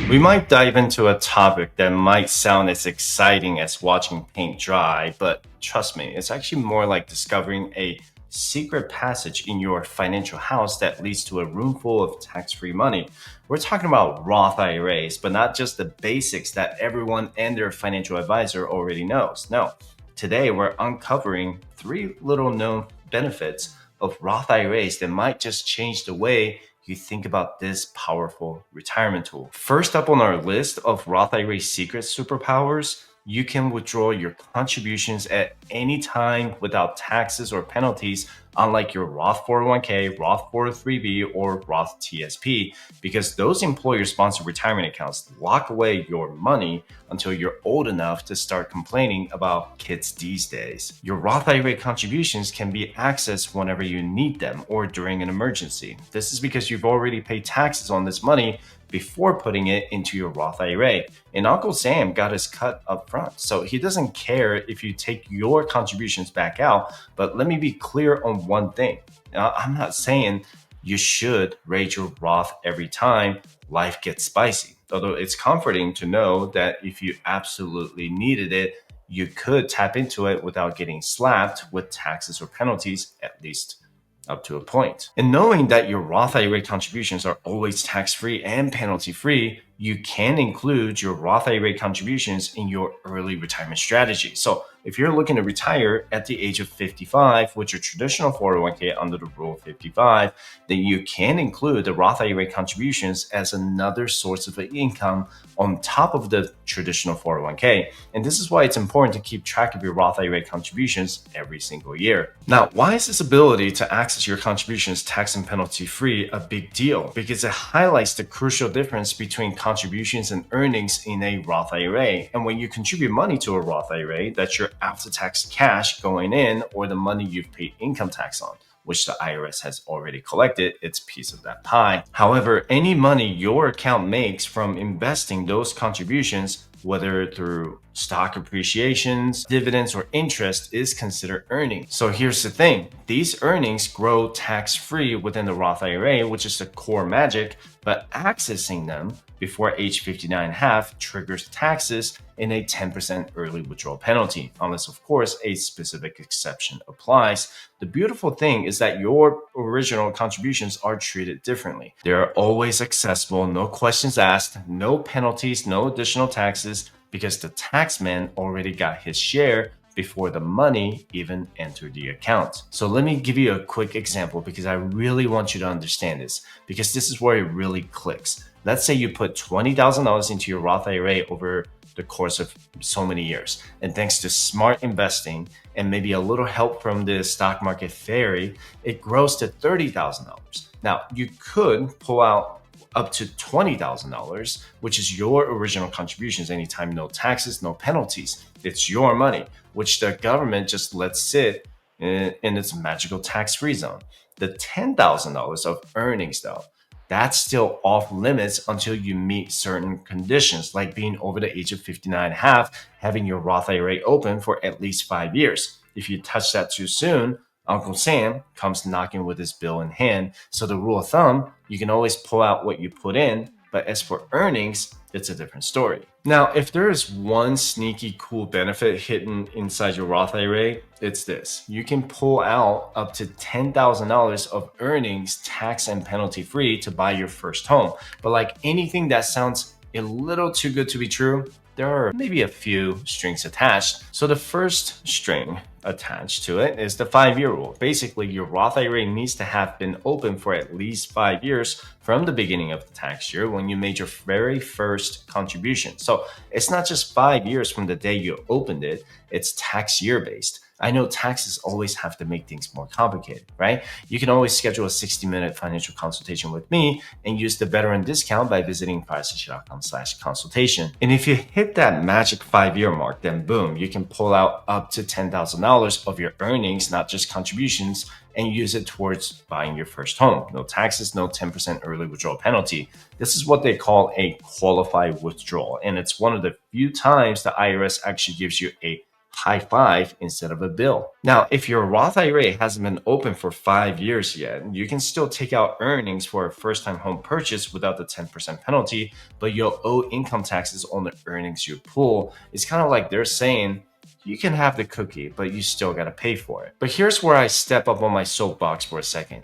We might dive into a topic that might sound as exciting as watching paint dry, but trust me, it's actually more like discovering a secret passage in your financial house that leads to a room full of tax free money. We're talking about Roth IRAs, but not just the basics that everyone and their financial advisor already knows. No, today we're uncovering three little known benefits of Roth IRAs that might just change the way you think about this powerful retirement tool. First up on our list of Roth IRA secret superpowers, you can withdraw your contributions at any time without taxes or penalties, unlike your Roth 401k, Roth 403b, or Roth TSP, because those employer sponsored retirement accounts lock away your money until you're old enough to start complaining about kids these days. Your Roth IRA contributions can be accessed whenever you need them or during an emergency. This is because you've already paid taxes on this money before putting it into your Roth IRA. And Uncle Sam got his cut up front, so he doesn't care if you take your contributions back out. But let me be clear on one thing. I'm not saying you should raise your Roth every time life gets spicy, although it's comforting to know that if you absolutely needed it, you could tap into it without getting slapped with taxes or penalties, at least up to a point. And knowing that your Roth IRA contributions are always tax-free and penalty-free, you can include your Roth IRA contributions in your early retirement strategy. So if you're looking to retire at the age of 55 with your traditional 401k under the Rule 55, then you can include the Roth IRA contributions as another source of income on top of the traditional 401k. And this is why it's important to keep track of your Roth IRA contributions every single year. Now, why is this ability to access your contributions tax and penalty free a big deal? Because it highlights the crucial difference between contributions and earnings in a Roth IRA. And when you contribute money to a Roth IRA, that's your after-tax cash going in or the money you've paid income tax on, which the IRS has already collected its piece of that pie. However, any money your account makes from investing those contributions, whether through stock appreciations, dividends, or interest, is considered earnings. So here's the thing. These earnings grow tax-free within the Roth IRA, which is the core magic, but accessing them before age 59.5 triggers taxes in a 10% early withdrawal penalty, unless, of course, a specific exception applies. The beautiful thing is that your original contributions are treated differently. They're always accessible, no questions asked, no penalties, no additional taxes, because the taxman already got his share before the money even entered the account. So let me give you a quick example because I really want you to understand this, because this is where it really clicks. Let's say you put $20,000 into your Roth IRA over the course of so many years. And thanks to smart investing and maybe a little help from the stock market fairy, it grows to $30,000. Now, you could pull out up to $20,000, which is your original contributions anytime, no taxes, no penalties. It's your money, which the government just lets sit in its magical tax-free zone. The $10,000 of earnings, though, that's still off limits until you meet certain conditions, like being over the age of 59.5, having your Roth IRA open for at least 5 years. If you touch that too soon, Uncle Sam comes knocking with his bill in hand. So the rule of thumb, you can always pull out what you put in, but as for earnings, it's a different story. Now, if there is one sneaky cool benefit hidden inside your Roth IRA, it's this. You can pull out up to $10,000 of earnings tax and penalty free to buy your first home. But like anything that sounds a little too good to be true, there are maybe a few strings attached. So the first string attached to it is the 5-year rule. Basically, your Roth IRA needs to have been open for at least 5 years from the beginning of the tax year when you made your very first contribution. So it's not just 5 years from the day you opened it, it's tax year based. I know taxes always have to make things more complicated, right? You can always schedule a 60-minute financial consultation with me and use the veteran discount by visiting firestateconsultation. And if you hit that magic 5-year mark, then boom, you can pull out up to $10,000 of your earnings, not just contributions, and use it towards buying your first home. No taxes, no 10% early withdrawal penalty. This is what they call a qualified withdrawal. And it's one of the few times the IRS actually gives you a high five instead of a bill. Now, if your Roth IRA hasn't been open for 5 years yet, you can still take out earnings for a first-time home purchase without the 10% penalty, but you'll owe income taxes on the earnings you pull. It's kind of like they're saying, you can have the cookie, but you still got to pay for it. But here's where I step up on my soapbox for a second.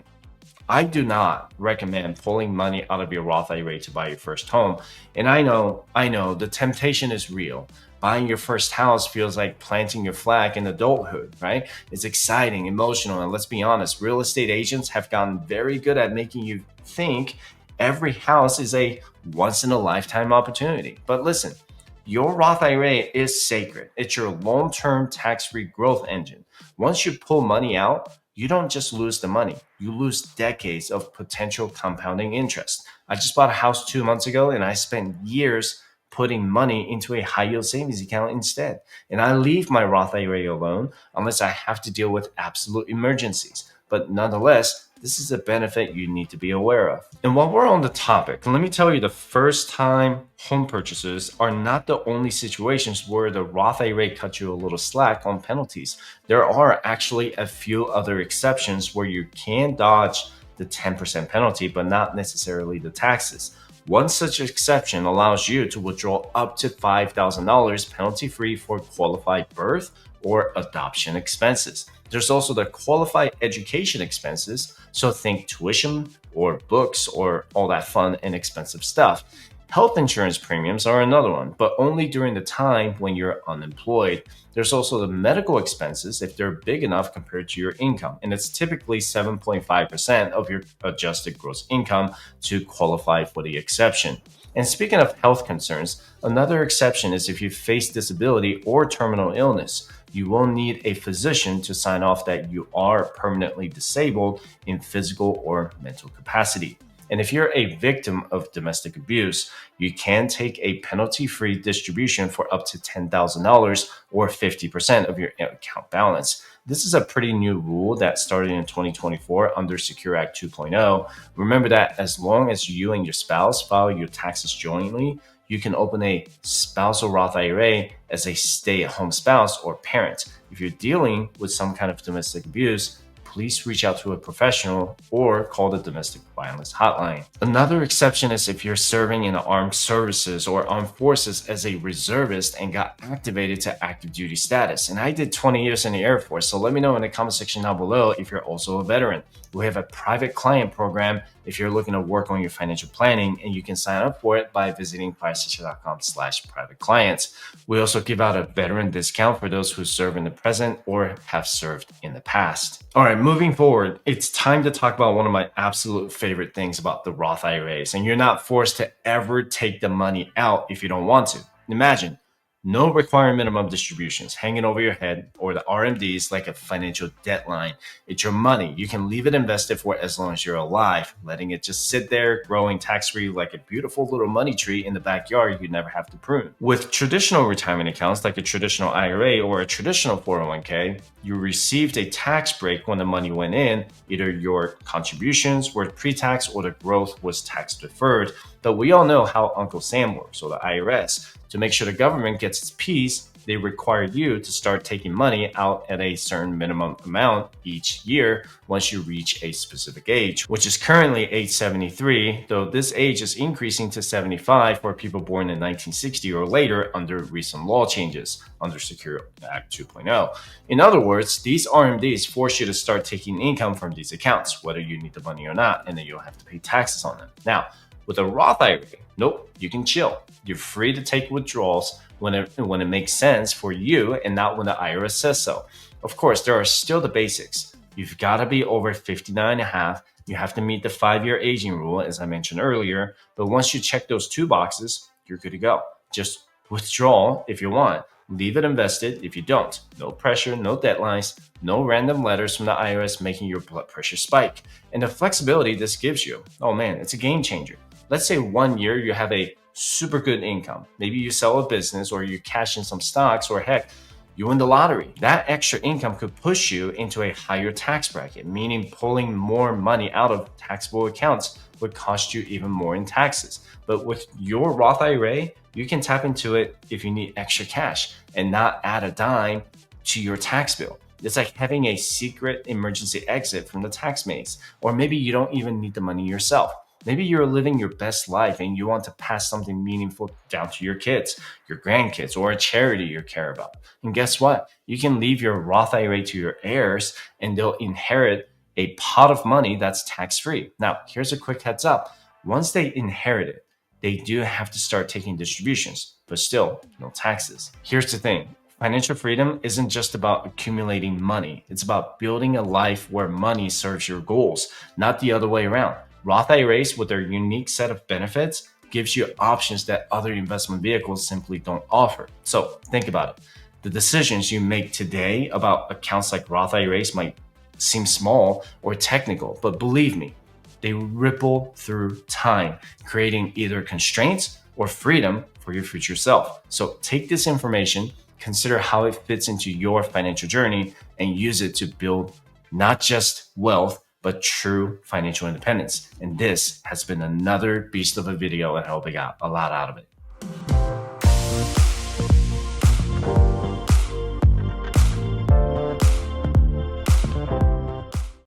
I do not recommend pulling money out of your Roth IRA to buy your first home. And I know, the temptation is real. Buying your first house feels like planting your flag in adulthood, right? It's exciting, emotional, and let's be honest, real estate agents have gotten very good at making you think every house is a once in a lifetime opportunity. But listen, your Roth IRA is sacred. It's your long-term tax-free growth engine. Once you pull money out, you don't just lose the money, you lose decades of potential compounding interest. I just bought a house 2 months ago and I spent years putting money into a high yield savings account instead. And I leave my Roth IRA alone unless I have to deal with absolute emergencies. But nonetheless, this is a benefit you need to be aware of. And while we're on the topic, let me tell you, the first time home purchases are not the only situations where the Roth IRA cuts you a little slack on penalties. There are actually a few other exceptions where you can dodge the 10% penalty, but not necessarily the taxes. One such exception allows you to withdraw up to $5,000 penalty-free for qualified birth or adoption expenses. There's also the qualified education expenses, so think tuition or books or all that fun and expensive stuff. Health insurance premiums are another one, but only during the time when you're unemployed. There's also the medical expenses if they're big enough compared to your income, and it's typically 7.5% of your adjusted gross income to qualify for the exception. And speaking of health concerns, another exception is if you face disability or terminal illness. You will need a physician to sign off that you are permanently disabled in physical or mental capacity. And if you're a victim of domestic abuse, you can take a penalty-free distribution for up to $10,000 or 50% of your account balance. This is a pretty new rule that started in 2024 under Secure Act 2.0. Remember that as long as you and your spouse file your taxes jointly, you can open a spousal Roth IRA as a stay-at-home spouse or parent. If you're dealing with some kind of domestic abuse, please reach out to a professional or call the domestic violence hotline. Another exception is if you're serving in the armed services or armed forces as a reservist and got activated to active duty status. And I did 20 years in the Air Force, so let me know in the comment section down below if you're also a veteran. We have a private client program if you're looking to work on your financial planning, and you can sign up for it by visiting firestatecher.com/private clients. We also give out a veteran discount for those who serve in the present or have served in the past. All right, moving forward, it's time to talk about one of my absolute favorite things about the Roth IRAs, and you're not forced to ever take the money out if you don't want to. Imagine no required minimum distributions hanging over your head or the RMDs like a financial deadline. It's your money. You can leave it invested for as long as you're alive, letting it just sit there, growing tax-free like a beautiful little money tree in the backyard you never have to prune. With traditional retirement accounts like a traditional IRA or a traditional 401k, you received a tax break when the money went in. Either your contributions were pre-tax or the growth was tax deferred. But we all know how Uncle Sam works, or the IRS. To make sure the government gets its piece, they require you to start taking money out at a certain minimum amount each year once you reach a specific age, which is currently age 73, though this age is increasing to 75 for people born in 1960 or later under recent law changes under Secure Act 2.0. In other words, these RMDs force you to start taking income from these accounts, whether you need the money or not, and then you'll have to pay taxes on them. Now, with a Roth IRA, nope, you can chill. You're free to take withdrawals when it makes sense for you and not when the IRS says so. Of course, there are still the basics. You've got to be over 59 and a half. You have to meet the 5-year aging rule, as I mentioned earlier. But once you check those 2 boxes, you're good to go. Just withdraw if you want. Leave it invested if you don't. No pressure, no deadlines, no random letters from the IRS making your blood pressure spike. And the flexibility this gives you, oh man, it's a game changer. Let's say 1 year you have a super good income. Maybe you sell a business or you cash in some stocks, or heck, you win the lottery. That extra income could push you into a higher tax bracket, meaning pulling more money out of taxable accounts would cost you even more in taxes. But with your Roth IRA, you can tap into it if you need extra cash and not add a dime to your tax bill. It's like having a secret emergency exit from the tax maze. Or maybe you don't even need the money yourself. Maybe you're living your best life and you want to pass something meaningful down to your kids, your grandkids, or a charity you care about. And guess what? You can leave your Roth IRA to your heirs and they'll inherit a pot of money that's tax free. Now, here's a quick heads up. Once they inherit it, they do have to start taking distributions, but still, no taxes. Here's the thing. Financial freedom isn't just about accumulating money. It's about building a life where money serves your goals, not the other way around. Roth IRAs, with their unique set of benefits, gives you options that other investment vehicles simply don't offer. So think about it. The decisions you make today about accounts like Roth IRAs might seem small or technical, but believe me, they ripple through time, creating either constraints or freedom for your future self. So take this information, consider how it fits into your financial journey, and use it to build not just wealth, but true financial independence. And this has been another beast of a video, and I hope you got a lot out of it.